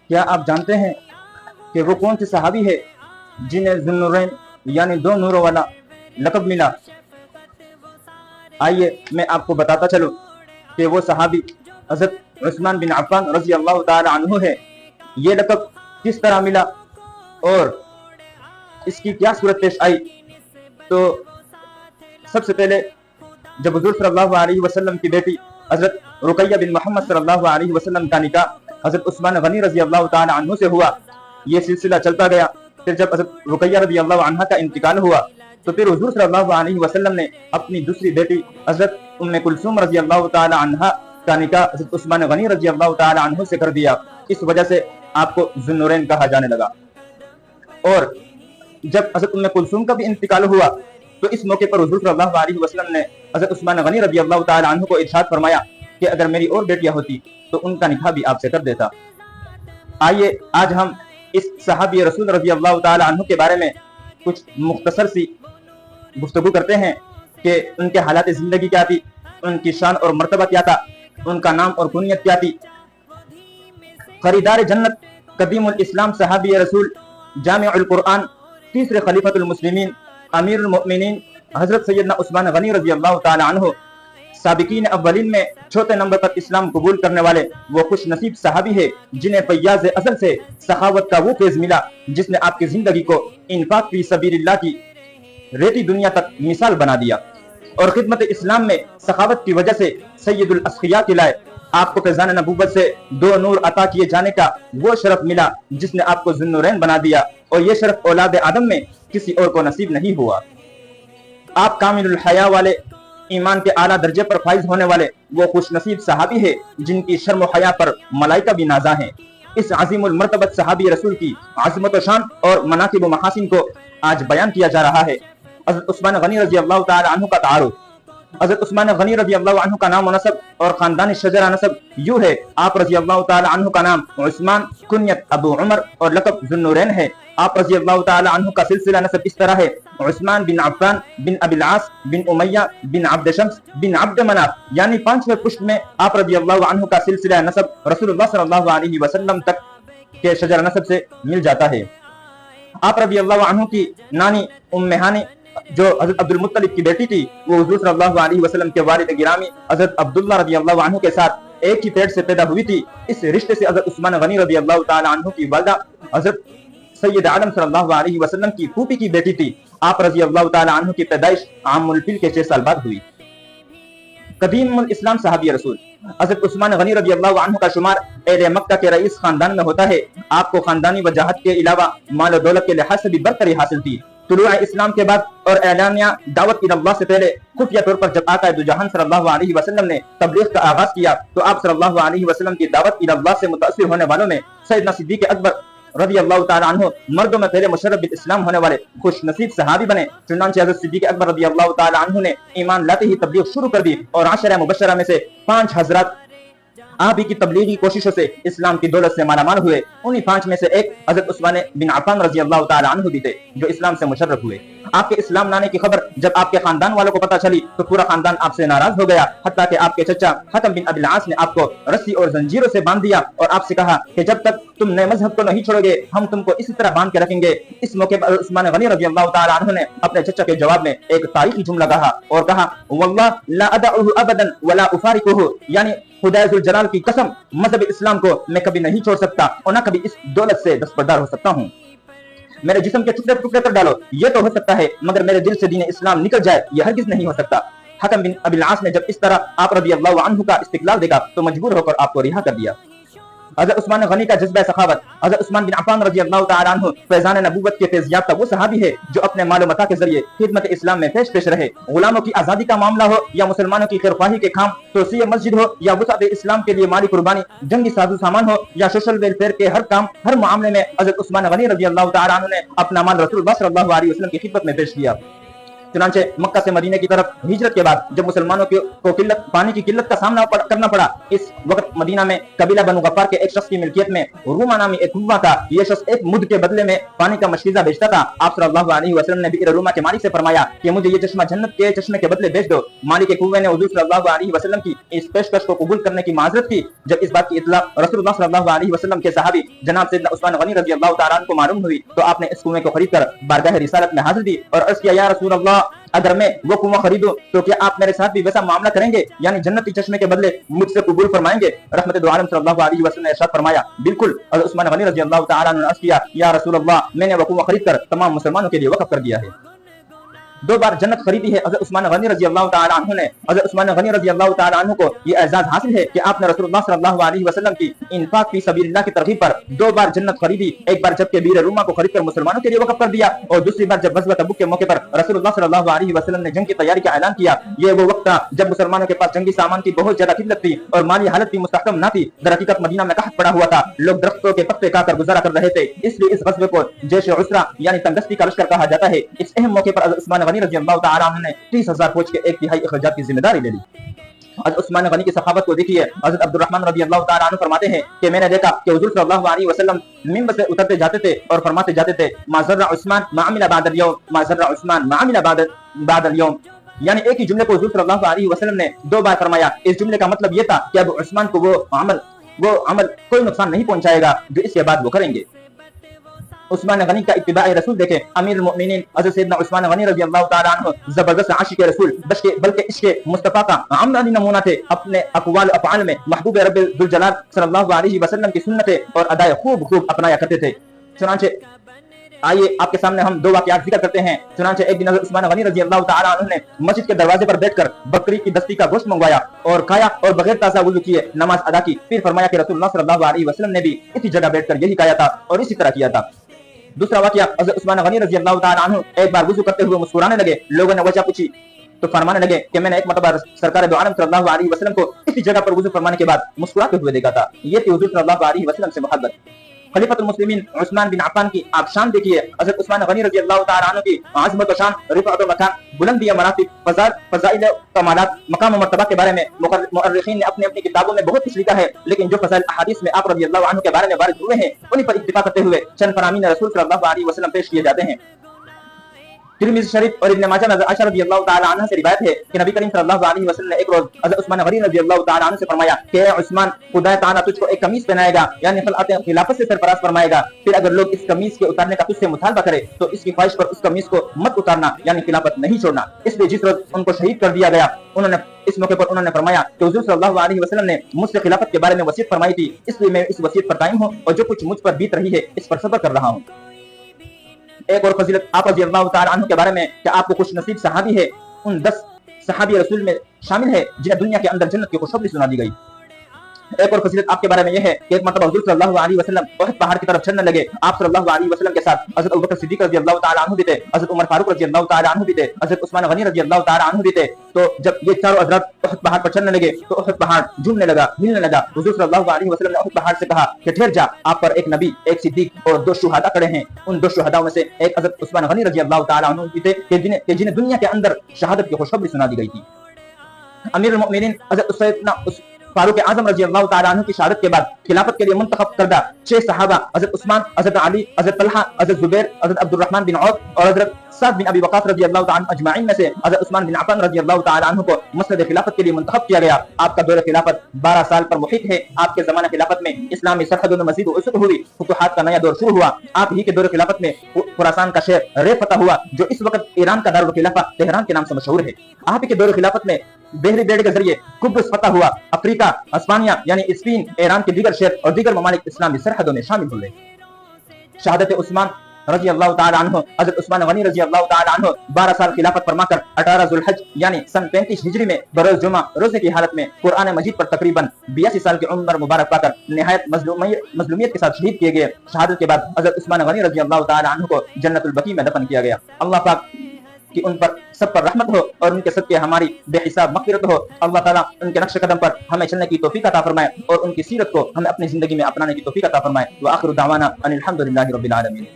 کیا آپ جانتے ہیں کہ وہ کون سے صحابی ہے جنہیں ذوالنورین یعنی دو نوروں والا لقب ملا؟ آئیے میں آپ کو بتاتا چلوں کہ وہ صحابی حضرت عثمان بن عفان رضی اللہ تعالی عنہ ہے۔ یہ لقب کس طرح ملا اور اس کی کیا صورت پیش آئی؟ تو سب سے پہلے جب حضور صلی اللہ علیہ وسلم کی بیٹی حضرت رقیہ بن محمد صلی اللہ علیہ وسلم کا نکاح حضرت عثمان غنی رضی اللہ تعالی عنہ سے ہوا، یہ سلسلہ چلتا گیا۔ پھر جب حضرت رقیہ رضی اللہ عنہ کا انتقال ہوا تو پھر حضور صلی اللہ علیہ وسلم نے اپنی دوسری بیٹی حضرت ام کلثوم رضی اللہ تعالی عنہ کا نکاح حضرت عثمان غنی رضی اللہ تعالی عنہ سے کر دیا۔ اس وجہ سے آپ کو ذوالنورین کہا جانے لگا۔ اور جب حضرت ام کلثوم کا بھی انتقال ہوا تو اس موقع پر حضور صلی اللہ علیہ وسلم نے حضرت عثمان غنی رضی اللہ تعالی عنہ کو ارشاد فرمایا کہ اگر میری اور بیٹیاں ہوتی تو ان کا نکاح بھی آپ سے کر دیتا۔ آئیے آج ہم اس صحابی رسول رضی اللہ تعالی عنہ کے بارے میں کچھ مختصر سی گفتگو کرتے ہیں کہ ان کے حالات زندگی کیا تھی، ان کی شان اور مرتبہ کیا تھا، ان کا نام اور کنیت کیا تھی۔ خریدار جنت، قدیم الاسلام، صحابی رسول، جامع القرآن، تیسرے خلیفۃ المسلمین، امیر المؤمنین حضرت سیدنا عثمان غنی رضی اللہ تعالی عنہ، سابقین اولین میں چوتھے نمبر پر اسلام قبول کرنے والے وہ خوش نصیب صحابی ہے جنہیں فیاض ازل سے سخاوت کا وہ فیض ملا جس نے آپ کی زندگی کو انفاق فی سبیل اللہ کی ریتی دنیا تک مثال بنا دیا، اور خدمت اسلام میں سخاوت کی وجہ سے سید الاسقیاء کہلائے۔ آپ کو فیضان نبوت سے دو نور عطا کیے جانے کا وہ شرف ملا جس نے آپ کو ذوالنورین بنا دیا، اور یہ شرف اولاد آدم میں کسی اور کو نصیب نہیں ہوا۔ آپ کامل الحیا والے، ایمان کے اعلیٰ درجے پر فائز ہونے والے وہ خوش نصیب صحابی ہے جن کی شرم و حیا پر ملائکہ بھی نازاں ہیں۔ اس عظیم المرتبت صحابی رسول کی عظمت و شان اور مناقب و محاسن کو آج بیان کیا جا رہا ہے۔ حضرت عثمان غنی رضی اللہ تعالی عنہ کا تعارف۔ حضرت عثمان غنی رضی اللہ عنہ کا نام و نسب اور خاندانی شجرہ نسب یوں ہے: آپ رضی اللہ تعالی عنہ کا نام عثمان، کنیت ابو عمر اور لقب ذوالنورین ہے۔ آپ رضی اللہ تعالی عنہ کا سلسلہ نسب اس طرح ہے: عثمان بن عفان بن ابی العاص بن امیہ بن عبد شمس بن عبد مناف، یعنی پانچویں پشت میں آپ رضی اللہ عنہ کا سلسلہ نسب رسول اللہ صلی اللہ علیہ وسلم تک کے شجرہ نسب سے مل جاتا ہے۔ آپ رضی اللہ عنہ کی نانی ام ہانی جو حضرت عبد المطلب کی بیٹی تھی، وہ حضور صلی اللہ علیہ وسلم کے والد گرامی حضرت عبداللہ رضی اللہ عنہ کے ساتھ ایک ہی پیٹ سے پیدا ہوئی تھی۔ اس رشتے سے حضرت عثمان غنی رضی اللہ تعالی عنہ کی والدہ حضرت سید عالم صلی اللہ علیہ وسلم کی پھوپھی کی بیٹی تھی۔ آپ رضی اللہ تعالی عنہ کی پیدائش عام الفیل کے 6 سال بعد ہوئی۔ قدیم الاسلام صحابی رسول حضرت عثمان غنی رضی اللہ عنہ کا شمار اہل مکہ کے رئیس خاندان میں ہوتا ہے۔ آپ کو خاندانی وجاہت کے علاوہ مال و دولت کے لحاظ سے بھی برتری حاصل تھی۔ طلوع اسلام کے بعد اور اعلانیہ دعوت اللہ سے پہلے خفیہ طور پر جب آقا دو جہان صلی اللہ علیہ وسلم نے تبلیغ کا آغاز کیا تو آپ صلی اللہ علیہ وسلم کی دعوت اللہ سے متاثر ہونے والوں میں سیدنا صدیق اکبر رضی اللہ تعالی عنہ مردوں میں پہلے مشرف بالاسلام ہونے والے خوش نصیب صحابی بنے۔ چنانچہ حضرت صدیق اکبر رضی اللہ تعالی عنہ نے ایمان لاتے ہی تبلیغ شروع کر دی، اور عشرہ مبشرہ میں سے 5 حضرات آپ ہی کی تبلیغی کوششوں سے اسلام کی دولت سے مالا مال ہوئے۔ انہی 5 میں سے ایک حضرت عثمان بن عفان رضی اللہ تعالی عنہ بھی تھے جو اسلام سے مشرف ہوئے۔ آپ کے اسلام لانے کی خبر جب آپ کے خاندان والوں کو پتہ چلی تو پورا خاندان آپ سے ناراض ہو گیا، حتیٰ کہ آپ کے چچا حاتم بن ابی العاص نے آپ کو رسی اور زنجیروں سے باندھ دیا اور آپ سے کہا کہ جب تک تم نئے مذہب کو نہیں چھوڑو گے ہم تم کو اسی طرح باندھ کے رکھیں گے۔ اس موقع پر عثمان غنی رضی اللہ تعالی عنہ نے اپنے چچا کے جواب میں ایک تاریخی جملہ کہا اور کہا: واللہ لا ادعوه ابدا ولا افارقه، یعنی خدا ذوالجلال کی قسم مذہب اسلام کو میں کبھی نہیں چھوڑ سکتا اور نہ کبھی اس دولت سے دستبردار ہو سکتا ہوں۔ میرے جسم کے ٹکڑے ٹکڑے کر ڈالو یہ تو ہو سکتا ہے، مگر میرے دل سے دین اسلام نکل جائے یہ ہرگز نہیں ہو سکتا۔ حاتم بن ابی العاص نے جب اس طرح آپ رضی اللہ عنہ کا استقلال دیکھا تو مجبور ہو کر آپ کو رہا کر دیا۔ حضرت عثمان غنی کا جذبہ سخاوت۔ حضرت عثمان بن عفان رضی اللہ تعالی عنہ فیضان نبوت کے فیض یافتہ وہ صحابی ہے جو اپنے مال و متاع کے ذریعے خدمت اسلام میں پیش رہے۔ غلاموں کی آزادی کا معاملہ ہو یا مسلمانوں کی خیرخواہی کے کام، توسیع مسجد ہو یا وسعت اسلام کے لیے مالی قربانی، جنگی سازو سامان ہو یا سوشل ویلفیئر کے ہر کام، ہر معاملے میں حضرت عثمان غنی رضی اللہ تعالی عنہ نے اپنا مال رسول اللہ صلی اللہ علیہ وسلم کی خدمت میں پیش کیا۔ चुनांचे मक्का से मदीने की तरफ हिजरत के बाद जब मुसलमानों को पानी की किल्लत का सामना करना पड़ा, इस वक्त मदीना में कबीला बनु गफ्फार के एक शख्स की मिल्कियत में रूमा नामी एक कुआं था। यह शख्स एक मुद के बदले में पानी का मशकीजा बेचता था। आप सल्लल्लाहु अलैहि वसल्लम ने बि'r रूमा के मालिक से फरमाया कि मुझे ये चश्मा जन्नत के चश्मे के बदले बेच दो। मालिक के कुएं ने हुजूर सल्लल्लाहु अलैहि वसल्लम की इस पेशकश को कबूल करने की माजरत की। जब इस बात की इत्तला रसूलुल्लाह सल्लल्लाहु अलैहि वसल्लम के सहाबी जनाब सैयदना उस्मान गनी रज़ियल्लाहु तआला अन्हु को मालूम हुई तो आपने इस कुएं को खरीद कर बारगाह रिसालत में हाजिर दी और अर्ज किया, या रसूल अल्लाह, अगर मैं वो कुआं खरीदूं तो क्या आप मेरे साथ भी वैसा मामला करेंगे, यानी जन्नती चश्मे के बदले मुझसे कबूल फरमाएंगे? रहमत दो आलम सल्लल्लाहु अलैहि वसल्लम ने इरशाद फरमाया, बिल्कुल। और उस्मान गनी रज़ियल्लाहु तआला अन्हु ने अर्ज किया, या रसूल अल्लाह, मैंने वो कुआं खरीद कर तमाम मुसलमानों के लिए वक़्फ़ कर दिया है। 2 बार जन्नत खरीदी है हज़रत उस्मान गनी रज़ियल्लाहु तआला अन्हु ने। हज़रत उस्मान गनी रज़ियल्लाहु तआला अन्हु को ये एजाज हासिल है कि आपने रसूलुल्लाह सल्लल्लाहु अलैहि वसल्लम की इंफाक फी सबीलिल्लाह की तरगीब पर 2 बार जन्नत खरीदी। एक बार जबकि बीर रूमा को खरीदकर मुसलमानों के लिए वक़्फ़ कर दिया और दूसरी बार जब ग़ज़वा तबूक के मौके पर रसूलुल्लाह सल्लल्लाहु अलैहि वसल्लम ने जंग की तैयारी का ऐलान किया। ये वो वक्त था जब मुसलमानों के पास जंगी सामान की बहुत ज्यादा किल्लत थी और माली हालत भी मुस्तहकम न थी। दरहकीकत मदीना में कहत पड़ा हुआ था, लोग दरख्तों के पत्ते खाकर गुजारा कर रहे थे, इसलिए इस ग़ज़वे को जैश उसरा यानी तंगस्ती का लश्कर कहा जाता है। इस अहम मौके पर हज़रत उस्मान गनी रज़ियल्लाहु तआला अन्हु ने 30,000 फौज के 1/3 अखराजात की जिम्मेदारी ले ली। हज़रत उस्मान गनी की सखावत को देखिए। हज़रत अब्दुर्रहमान रज़ियल्लाहु तआला अन्हु फरमाते हैं कि मैंने देखा कि हुज़ूर सल्लल्लाहु अलैहि वसल्लम मिंबर से उतरते जाते थे और फरमाते जाते थे, मा ज़र्रा उस्मान मा अमिला बअदल यौम, मा ज़र्रा उस्मान मा अमिला बअदल यौम। यानी एक ही जुमले को हुज़ूर सल्लल्लाहु अलैहि वसल्लम ने 2 बार फरमाया। इस जुमले का मतलब ये था कि अब उस्मान को वो अमल कोई नुकसान नहीं पहुंचाएगा जो इसके बाद वो करेंगे। उस्मान गनी का इत्तिबाए रसूल देखें। अमीरुल मोमिनीन हज़रत सैयदना उस्मान गनी रज़ियल्लाहु तआला अन्हु जबरदस्त आशिक रसूल बल्कि इश्क़ मुस्तफ़ा का आमदानी नमूना थे। अपने अक़वाल अफ़आल में महबूब रब्बिल जुल जलाल सल्लल्लाहु अलैहि वसल्लम की सुन्नतें और अदाए खूब अपनाया करते थे। चुनांचे आइए आपके सामने हम 2 वाक़यात जिक्र करते हैं। चुनांचे एक दिन हज़रत उस्मान गनी रज़ियल्लाहु तआला अन्हु ने मस्जिद के दरवाजे पर बैठकर बकरी की दस्ती का गोश्त मंगवाया और खाया और बगैर ताज़ा वुज़ू किए नमाज अदा की। फिर फरमाया कि रसूलुल्लाह सल्लल्लाहु अलैहि वसल्लम ने भी इसी जगह बैठकर यही खाया था और इसी तरह किया था। दूसरा वाक़या, हज़रत उस्मान गनी रज़ियल्लाहु तआला अन्हु एक बार वुज़ू करते हुए मुस्कुराने लगे। लोगों ने वजह पूछी तो फरमाने लगे कि मैंने एक मरतबा सरकार दो आलम सल्लल्लाहु अलैहि वसल्लम को इसी जगह पर वुज़ू फरमाने के बाद मुस्कुराते हुए देखा था। ये थी हुज़ूर सल्लल्लाहु अलैहि वसल्लम से मोहब्बत। खलीफतुल मुस्लिमीन उस्मान बिन अफ़्फ़ान की आप शान देखिए। हज़रत उस्मान गनी रज़ियल्लाहु तआला अन्हु की आज़मत व शान, रिफ़अत व मकान, बुलंदी मरातिब, फ़ज़ाइल कमालात, मकाम व मर्तबा के बारे में मुअर्रिख़ीन ने अपनी किताबों में बहुत कुछ लिखा है, लेकिन जो फ़ज़ाइल अहादीस में आप रज़ियल्लाहु अन्हु के बारे में वारिद हुए हैं उन्हीं पर इत्तिफ़ा करते हुए चंद फ़रामीन रसूल सल्लल्लाहु अलैहि वसल्लम पेश किए जाते हैं। तिरमिज़ी शरीफ और इब्न माजा में आयशा रज़ियल्लाहु तआला अन्हा से रिवायत है कि नबी करीम सल्लल्लाहु अलैहि वसल्लम ने एक रोज हज़रत उस्मान गनी रज़ियल्लाहु तआला अन्हु से फरमाया कि ए उस्मान, खुदा तआला तुझको एक कमीज पहनाएगा, यानी खिलाफत से सरफराज फरमाएगा। फिर अगर लोग इस कमीज के उतारने का तुझसे मुतालबा करे तो इसकी ख्वाहिश पर उस कमीज को मत उतारना, यानी खिलाफत नहीं छोड़ना। इसलिए जिस रोज उनको शहीद कर दिया गया इस मौके पर उन्होंने फरमाया कि हुज़ूर सल्लल्लाहु अलैहि वसल्लम ने मुझसे खिलाफत के बारे में वसीयत फरमाई थी, इसलिए मैं इस वसीयत पर कायम हूँ और जो कुछ मुझ पर बीत रही है इस पर सब्र कर रहा हूँ। एक और फजीलत आप रज़ियल्लाहु तआला अन्हु के बारे में कि आपको खुश नसीब सहाबी है उन 10 सहाबी रसूल में शामिल है जिन्हें दुनिया के अंदर जन्नत की खुशखबरी सुना दी गई। एक और फजीलत आपके बारे में यह है कि एक मरतबा हुज़ूर सल्लल्लाहु अलैहि वसल्लम उहद पहाड़ की तरफ चलने लगे। आप सल्लल्लाहु अलैहि वसल्लम के साथ हज़रत अबू बकर सिद्दीक़ रज़ियल्लाहु तआला अन्हु भी थे, हज़रत उमर फारूक रज़ियल्लाहु तआला अन्हु भी थे, हज़रत उस्मान गनी रज़ियल्लाहु तआला अन्हु भी थे। तो जब ये चारों हज़रत उहद पहाड़ पर चलने लगे तो उहद पहाड़ झूमने लगा, हिलने लगा। हुज़ूर सल्लल्लाहु अलैहि वसल्लम ने उहद पहाड़ से कहा कि ठहर जा, आप पर एक नबी, एक सिद्दीक और 2 शुहदा खड़े हैं। उन 2 शुहदाओं में से एक हज़रत उस्मान गनी रज़ियल्लाहु तआला अन्हु भी थे कि जिन्हें दुनिया के अंदर शहादत की खुशखबरी सुना दी गई थी। अमीरुल मोमिनीन हज़रत सैयदना फारूक आज़म रज़ियल्लाहु तआला अन्हु की शहादत के बाद खिलाफत के लिए मुंतखब करदा 6 सहाबा हज़रत उस्मान, हज़रत अली, हज़रत तलहा, हज़रत जुबैर, हज़रत अब्दुर्रहमान बिन औफ और हज़रत साद बिन अबी वक़ास रज़ियल्लाहु तआला अजमाइन में से हज़रत उस्मान बिन अफ़्फ़ान रज़ियल्लाहु तआला अन्हु को मसनद खिलाफत के लिए मुंतखब किया गया। आपका दौर खिलाफत 12 साल पर मुहित है। आपके ज़माना खिलाफत में इस्लामी सरहदों में मज़ीद वसअत हुई, फुतूहात का नया दौर शुरू हुआ। आप ही के दौर खिलाफत में खुरासान का शहर रे फतह हुआ जो इस वक्त ईरान का दारुल खिलाफा तेहरान के नाम से मशहूर है। आप ही के दौर खिलाफत में बहरी बेड़े के जरिए कुब्रुस फतह हुआ। अफ्रीका, अस्पानिया यानी स्पेन, ईरान के दीगर शहर और दीगर ममालिक इस्लामी सरहदों में शामिल हुए। शहादत उस्मान रज़ियल्लाहु तआला अन्हु, हज़रत उस्मान गनी रज़ियल्लाहु तआला अन्हु 12 साल खिलाफत फरमाकर 18 ज़ुल्हज यानी सन 35 हिजरी में बरोज़ जुमा रोजे की हालत में कुरान मजीद पर तकरीबन 82 साल की उम्र मुबारक पाकर निहायत मज़लूमियत के साथ शहीद किए गए। शहादत के बाद हज़रत उस्मान गनी रज़ियल्लाहु तआला अन्हु को जन्नतुल बकी में दफन किया गया। अल्लाह पाक कि उन पर सब पर रहमत हो और उनके सदके हमारी बेहिसाब मग़फ़िरत हो। अल्लाह ताला उनके नक्श कदम पर हमें चलने की तौफीक अता फरमाए और उनकी सीरत को हमें अपनी जिंदगी में अपनाने की तौफीक अता फरमाए। व आखिरु दावाना अनिल हम्दुलिल्लाहि रब्बिल आलमीन।